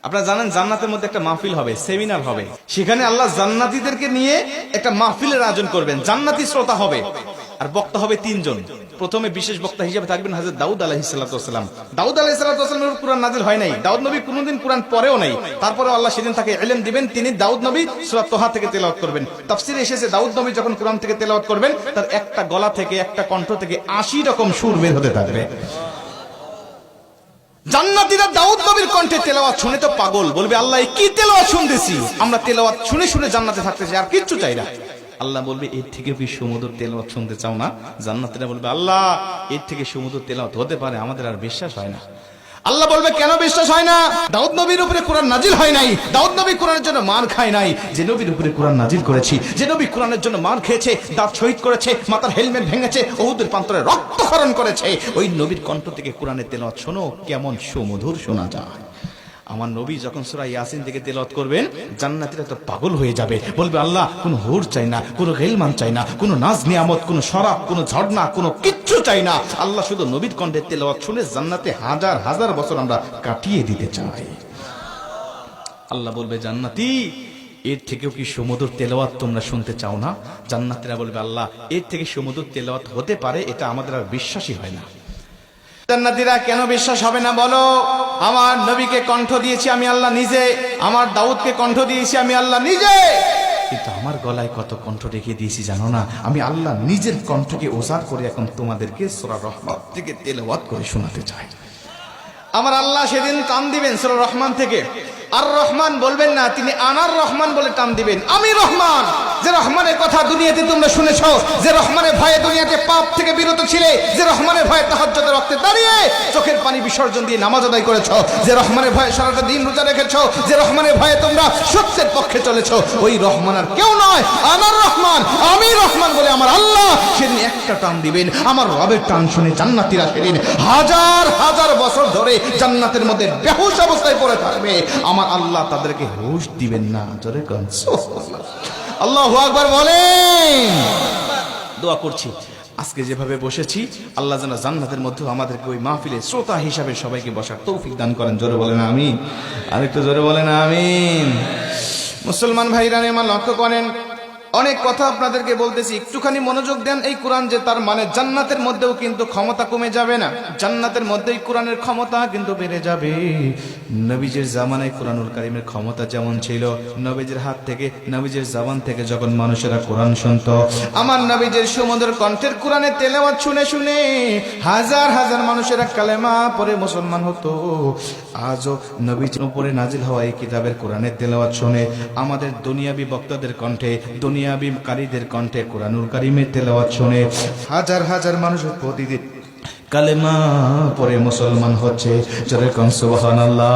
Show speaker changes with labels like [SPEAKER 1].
[SPEAKER 1] আপনারা জানেন জান্নাতের মধ্যে একটা মাহফিল হবে, সেমিনার হবে। সেখানে আল্লাহ জান্নাতীদেরকে নিয়ে একটা মাহফিলের আয়োজন করবেন। জান্নাতি শ্রোতা হবে আর বক্তা হবে তিনজন। প্রথমে বিশেষ বক্তা হিসেবে থাকবেন হযরত দাউদ আলাইহিস সালাম। দাউদ আলাইহিস সালামের কুরআন নাজিল হয় নাই, দাউদ নবী কোনোদিন কুরআন পড়েও নাই। তারপরে আল্লাহ সেদিন তাকে ইলম দিবেন, তিনি দাউদ নবী সূরা তোহা থেকে তেলাওয়াত করবেন। তাফসীরে এসেছে দাউদ নবী যখন কুরআন থেকে তেলাওয়াত করবেন তার একটা গলা থেকে, একটা কণ্ঠ থেকে 80 রকম সুর বের হতে থাকবে। জান্নাতীরা দাউদ নবীর কণ্ঠে তেলাওয়াত শুনে তো পাগল, বলবে আল্লাহ কি তেলাওয়াত শুনতেছি, আমরা তেলাওয়াত শুনে শুনে জান্নাতে থাকতে চাই, আর কিচ্ছু চাই না। আল্লাহ বলবে এর থেকে কি সুমধুর তেলাওয়াত শুনতে চাও না? জান্নাতীরা বলবে আল্লাহ এর থেকে সুমধুর তেলাওয়াত হতে পারে, আমাদের আর বিশ্বাস হয় না। আল্লাহ বলবে কেন বিশ্বাস হয় না? দাউদ নবীর উপরে কোরআন নাজিল হয় নাই, দাউদ নবী কোরআনের জন্য মার খায় নাই। যে নবীর উপরে কোরআন নাজিল করেছি, যে নবী কোরআনের জন্য মার খেয়েছে, দাঁত শহীদ করেছে, মাথার হেলমেট ভেঙেছে, উহুদের প্রান্তরে রক্তক্ষরণ করেছে, ওই নবীর কণ্ঠ থেকে কোরআনের তেলাওয়াত শোনো কেমন সুমধুর শোনা যায়। আমার নবী যখন সূরা ইয়াসিন থেকে তেলাওয়াত করবেন জান্নাতীরা তো পাগল হয়ে যাবে, বলবে আল্লাহ কোনো হুর চাই না, কোনো গেলমান চাই না, কোনো নাজ নিয়ামত, কোনো শরাব, কোনো ঝর্ণা, কোনো কিচ্ছু চাই না। আল্লাহ শুধু নবীর কণ্ঠে তেলাওয়াত শুনে জান্নাতে হাজার হাজার বছর আমরা কাটিয়ে দিতে চাই। আল্লাহ বলবে জান্নাতি এর থেকেও কি সুমধুর তেলাওয়াত তোমরা শুনতে চাও না? জান্নাতীরা বলবে আল্লাহ এর থেকে সুমধুর তেলাওয়াত হতে পারে, এটা আমাদের আর বিশ্বাসই হয় না। জান্নাতীরা কেন বিশ্বাস হবে না বলো? আমার নবীকে কণ্ঠ দিয়েছি আমি আল্লাহ নিজে, আমার দাউদকে কণ্ঠ দিয়েছি আমি আল্লাহ নিজে, কিন্তু আমার গলায় কত কণ্ঠ রেখে দিয়েছি জানো না? আমি আল্লাহ নিজের কণ্ঠকে ওজার করে এখন তোমাদেরকে সূরা রহমান থেকে তেলাওয়াত করে শোনাতে চাই। আমার আল্লাহ সেদিন টান দিবেন সূরা রহমান থেকে, আর রহমান বলবেন না, তিনি আনার রহমান বলে টান দিবেন। আমি রহমান, যে রহমানের কথা দুনিয়াতে তোমরা শুনেছো, যে রহমানের ভয়ে দুনিয়াতে পাপ থেকে বিরত ছিলে, যে রহমানের ভয়ে তাহাজ্জুদের রক্তে দাঁড়িয়ে চোখের পানি বিসর্জন দিয়ে নামাজ আদায় করেছো, যে রহমানের ভয়ে সারাটা দিন রোজা রেখেছো, যে রহমানের ভয়ে তোমরা সত্যের পক্ষে চলেছো, ওই রহমান আর কেউ নয়, আনার রহমান, আমি রহমান বলে আমার আল্লাহ সেদিন একটা টান দিবেন। আমার রবের টান শুনে জান্নাতীরা সেদিন হাজার হাজার বছর ধরে জান্নাতের মধ্যে বেহুশ অবস্থায় পড়ে থাকবে। আমার আল্লাহ তাদেরকে হুশ দিবেন না। জোরে কোন সুবহানাল্লাহ, আল্লাহু আকবার বলেন। দোয়া করছি আজকে যেভাবে বসেছি আল্লাহ যেন জান্নাতের মধ্যে আমাদেরকে ওই মাহফিলে শ্রোতা হিসাবে সবাইকে বসার তৌফিক দান করেন। জোরে বলেন আমিন, আরেকটু জোরে বলেন আমিন। মুসলমান ভাইরা আমার লক্ষ্য করেন, অনেক কথা আপনাদেরকে বলতেছি, একটুখানি মনোযোগ দেন। এই কোরআন যে তার মানে জান্নাতের মধ্যেও কিন্তু ক্ষমতা কমে যাবে না, জান্নাতের মধ্যেই কোরআনের ক্ষমতা কিন্তু বেড়ে যাবে। নবীজির জামানায় কোরআনুল কারীমের ক্ষমতা যেমন ছিল, নবীজির হাত থেকে, নবীজির জবান থেকে যখন মানুষেরা কোরআন শুনতো, আমার নবীজির সুমধুর কণ্ঠের কোরআনের তেলাওয়াত শুনে শুনে হাজার হাজার মানুষেরা কালেমা পড়ে মুসলমান হতো। আজও নবীজির উপরে নাজিল হওয়া এই কিতাবের কোরআনের তেলাওয়াত শুনে আমাদের দুনিয়াবি বক্তাদের কণ্ঠে, দুনিয়াবি কারীদের কণ্ঠে কোরআনুল কারীমের তেলাওয়াত শুনে হাজার হাজার মানুষ প্রতিদিন কালেমা পড়ে মুসলমান হচ্ছে। জোরে কোন সুবহানাল্লাহ।